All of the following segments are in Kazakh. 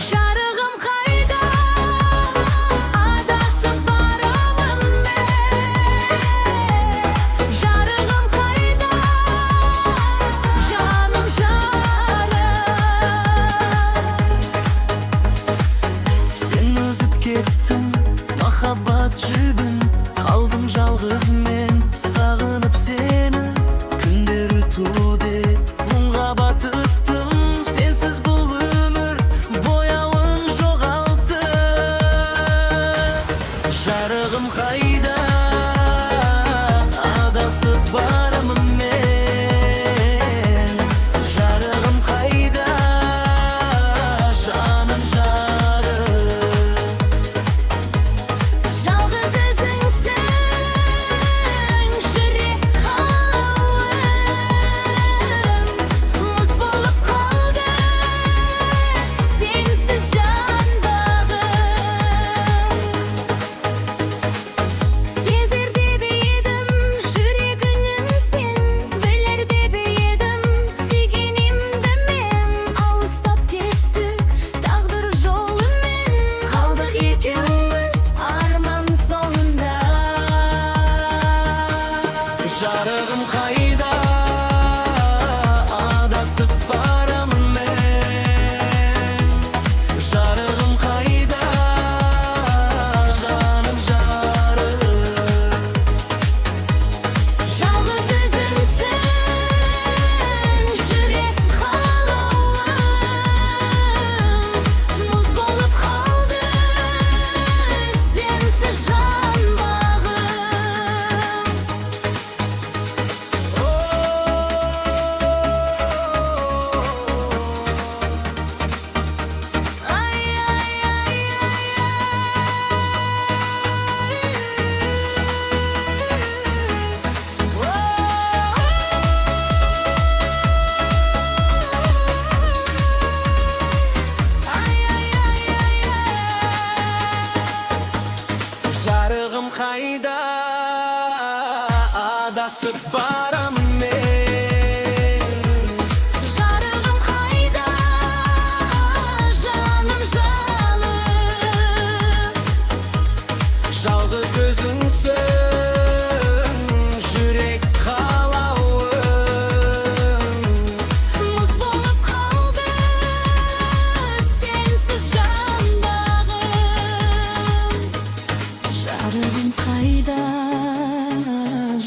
Жарығым қайда, адасып барамын мен. Жарығым қайда, жаным жарым. Сен өзіп кеттің махаббат жібін, қалдым жалғыз мен сағынып сені. Күндер өтуде мұңға батыптым, сенсіз бұл өмір бояуын жоғалтты. Жарығым қайда, адасып барамын мен. Жарығым қайда, жаным жарым. Жалғыз өзіңсің, жүрек қалауым. Мұз болып қалды, сенсіз жан бағым. Сезер деп едім жүрегіңнен сен, білер деп едім сүйгенімді мен. Алыстап кеттік тағдыр жолымен, қалдық екеуміз арман соңында. Жарығым қайда, адасып барамын мен. Жарығым қайда, жаным жарым. Жалғыз өзіңсің, жүрек қалауым. Мұз болып қалды, сенсіз жан бағым. Жарығым қайда, адасып барамын мен. Жарығым қайда, жаным жалын. Жалғыз өзіңсің, жүрек қалауым. Мұз болып қалды, сенсіз жан бағым. Жарығым қайда,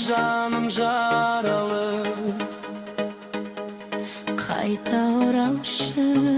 Жаным жаралы, қайта оралшы.